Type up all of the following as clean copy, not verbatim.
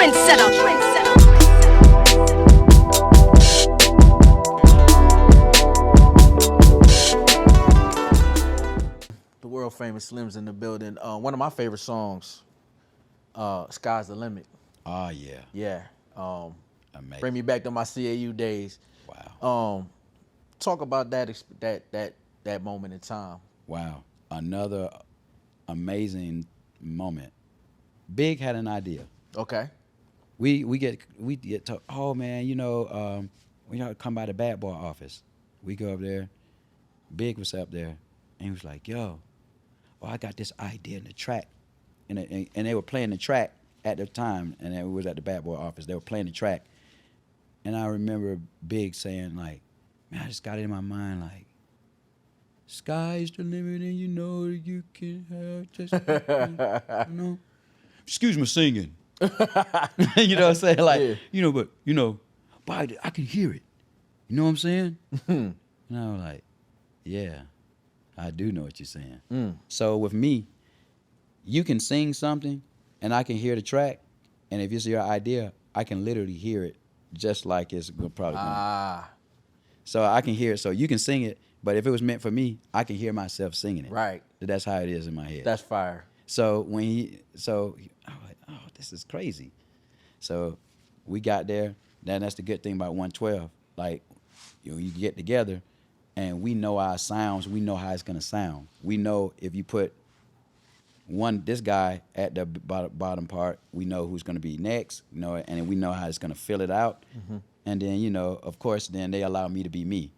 The world famous Slim's in the building. One of my favorite songs, "Sky's the Limit." Oh yeah. Yeah. Amazing. Bring me back to my CAU days. Wow. Talk about that moment in time. Wow. Another amazing moment. Big had an idea. Okay. We get to, oh man, we gotta come by the bad boy office. We go up there. Big was up there, and he was like, "Yo, I got this idea in the track," and they were playing the track at the time, and it was at the bad boy office. They were playing the track, and I remember Big saying like, "Man, I just got it in my mind like, sky's the limit, and you know you can have just, you know." Excuse me, singing. You know what I'm saying? Like, Yeah. but I can hear it. You know what I'm saying? And I was like, yeah, I do know what you're saying. So with me, you can sing something and I can hear the track. And if it's your idea, I can literally hear it just like it's probably going. So I can hear it. So you can sing it. But if it was meant for me, I can hear myself singing it. Right. That's how it is in my head. That's fire. So I was like, oh, this is crazy. So we got there. That's the good thing about 112. Like, you get together, and we know our sounds. We know how it's gonna sound. We know if you put this guy at the bottom part, we know who's gonna be next. And we know how it's gonna fill it out. And then of course, then they allow me to be me.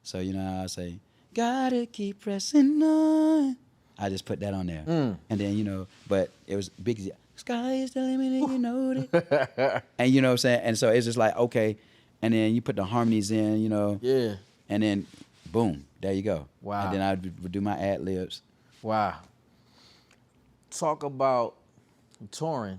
So how I say, gotta keep pressing on. I just put that on there. And then, but it was big. Sky is the limit and you know it. And you know what I'm saying? And so it's just like, okay. And then you put the harmonies in, Yeah. And then, boom, there you go. Wow. And then I would do my ad-libs. Wow. Talk about touring.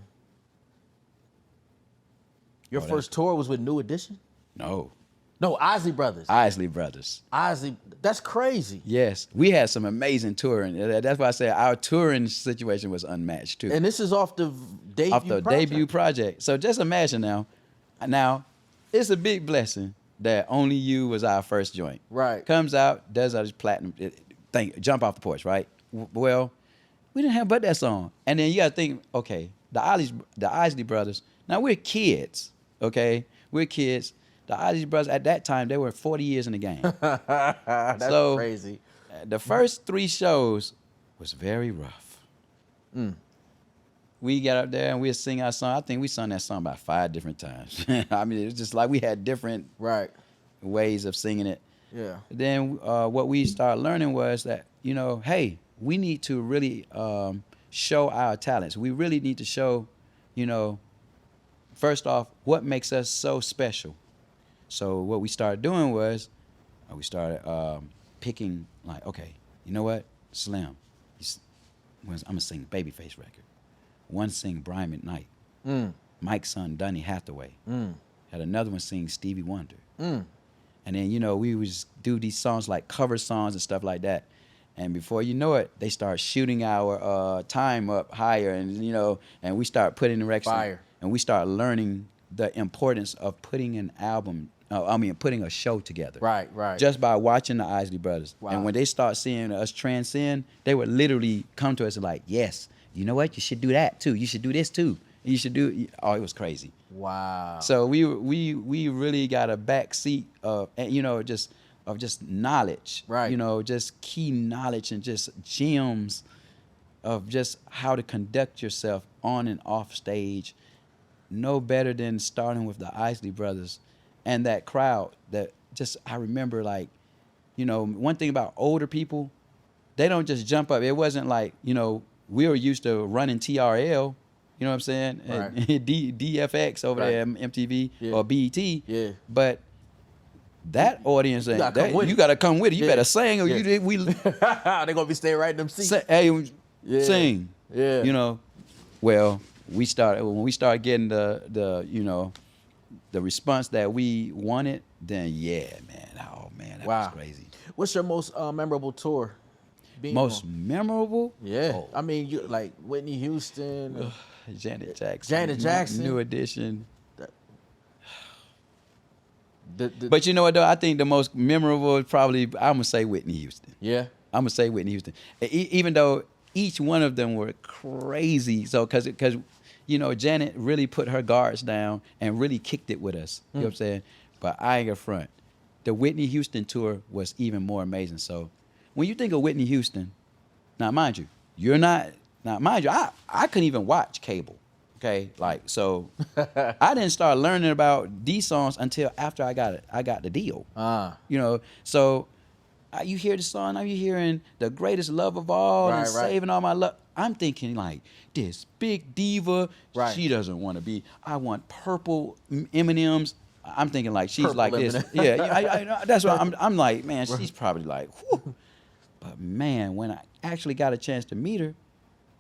Your first tour was with New Edition? No, Isley Brothers. Isley Brothers. Isley, that's crazy. Yes. We had some amazing touring. That's why I said our touring situation was unmatched, too. And this is off the debut project. So just imagine now. Now, it's a big blessing that Only You was our first joint. Right. Comes out, does all this platinum thing, jump off the porch, right? Well, we didn't have but that song. And then you got to think, okay, the Isley Brothers, now we're kids, okay? We're kids. The Isley Brothers, at that time, they were 40 years in the game. That's crazy. The first 3 shows was very rough. We got up there and we'd sing our song. I think we sung that song about 5 different times. I mean, it was just like we had different ways of singing it. Yeah. Then what we started learning was that, hey, we need to really show our talents. We really need to show, first off, what makes us so special. So what we started doing was we started picking, like, okay, you know what? Slim, I'm going to sing the Babyface record. One sing Brian McKnight. Mike's son, Donny Hathaway. Had another one sing Stevie Wonder. And then, we would just do these songs like cover songs and stuff like that. And before you know it, they start shooting our time up higher. And, and we start putting the records. Fire. And we start learning the importance of putting an album, putting a show together. Right. Just by watching the Isley Brothers. Wow. And when they start seeing us transcend, they would literally come to us and like, yes, you know what? You should do that too. You should do this too. You should do. Oh, it was crazy. Wow. So we really got a back seat of just knowledge. Right. Just key knowledge and just gems of just how to conduct yourself on and off stage. No better than starting with the Isley Brothers and that crowd that just, I remember, like, one thing about older people, they don't just jump up. It wasn't like, we were used to running TRL, you know what I'm saying? Right. DFX over there at MTV or BET. Yeah. But that audience, you got to come with it. You better sing or they're going to be staying right in them seats. Sing. Yeah. Well, when we started getting the response that we wanted, then that was crazy. What's your most memorable tour? Memorable? Yeah. Oh. I mean, you like Whitney Houston. Janet Jackson. Janet Jackson. New Edition. The- But you know what, though? I think the most memorable is probably, I'm going to say Whitney Houston. yeah. I'm going to say Whitney Houston. Even though each one of them were crazy. So, because you know, Janet really put her guards down and really kicked it with us. You know what I'm saying? But I ain't gonna front. The Whitney Houston tour was even more amazing. So, when you think of Whitney Houston, now mind you, I couldn't even watch cable. Okay, like, so I didn't start learning about these songs until after I got the deal. You know, so you hear the song, now you're hearing The Greatest Love of All and Saving All My Love. I'm thinking like, this big diva, she doesn't want to be. I want purple M&Ms. I'm thinking like she's purple like this. Yeah, that's what I'm like, man, she's probably like, whew. But man, when I actually got a chance to meet her,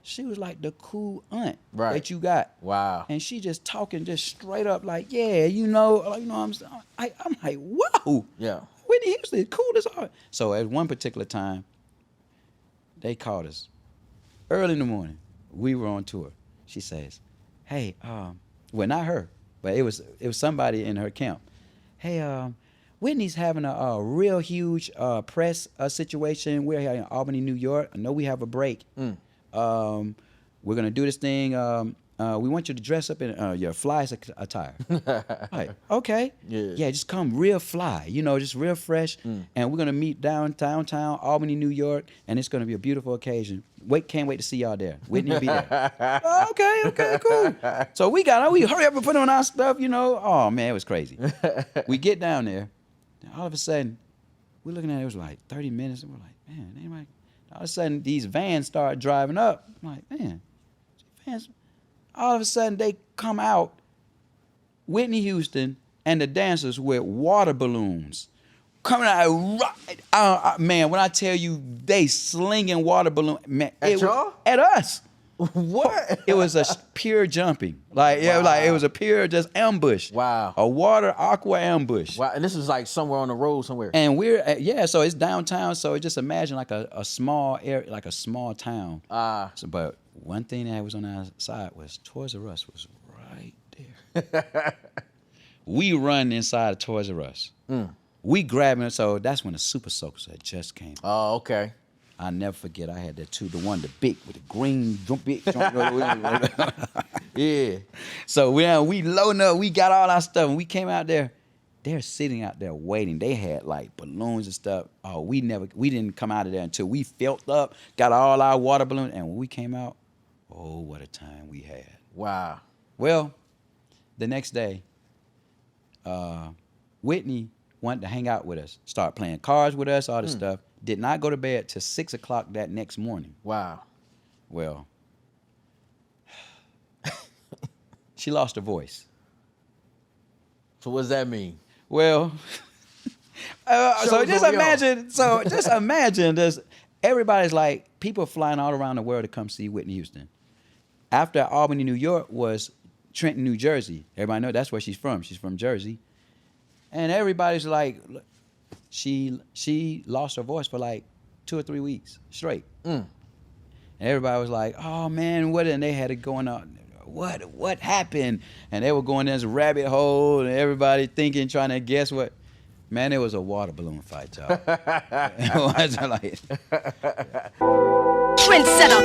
she was like the cool aunt that you got. Wow. And she just talking just straight up like, yeah, you know, I'm like, whoa. Yeah. Whitney Houston, cool as hell. So at one particular time, they called us early in the morning. We were on tour. She says, hey, well, not her, but it was somebody in her camp. Hey, Whitney's having a real huge press situation. We're here in Albany, New York. I know we have a break. We're gonna do this thing. We want you to dress up in your fly attire. Like, okay, yeah, just come real fly, you know, just real fresh. And we're gonna meet downtown Albany, New York, and it's gonna be a beautiful occasion. Can't wait to see y'all there. Whitney will be there. Okay, cool. So we hurry up and put on our stuff, you know. Oh man, it was crazy. We get down there, and all of a sudden, we're looking at it. It was like 30 minutes, and we're like, man, anybody? All of a sudden, these vans start driving up. I'm like, man, vans. All of a sudden, they come out, Whitney Houston and the dancers with water balloons. Coming out, man, when I tell you they slinging water balloons. Man, at y'all? At us. What? It was a pure jumping. Like, wow. It was a pure just ambush. Wow. A water aqua ambush. Wow. And this is like somewhere on the road somewhere. And so it's downtown. So just imagine like a small area, like a small town. But one thing that was on our side was Toys R Us was right there. We run inside of Toys R Us. We grabbing it. So that's when the Super Soakers had just came. Oh, okay. I'll never forget. I had that too. The one, the big with the green big. Yeah. So we loading up. We got all our stuff, and we came out there. They're sitting out there waiting. They had like balloons and stuff. Oh, we didn't come out of there until we filled up, got all our water balloons, and when we came out, oh, what a time we had. Wow. Well, the next day, Whitney wanted to hang out with us, start playing cards with us, all this stuff. Did not go to bed till 6 o'clock that next morning. Wow. Well, she lost her voice. So what does that mean? Well, just imagine this. Everybody's like, people flying all around the world to come see Whitney Houston. After Albany, New York was Trenton, New Jersey. Everybody know that's where she's from. She's from Jersey. And everybody's like, she lost her voice for like 2 or 3 weeks straight. And everybody was like, oh man, what? And they had it going on. What happened? And they were going down this rabbit hole, and everybody thinking, trying to guess what. Man, it was a water balloon fight, y'all. It was like Trendsetter.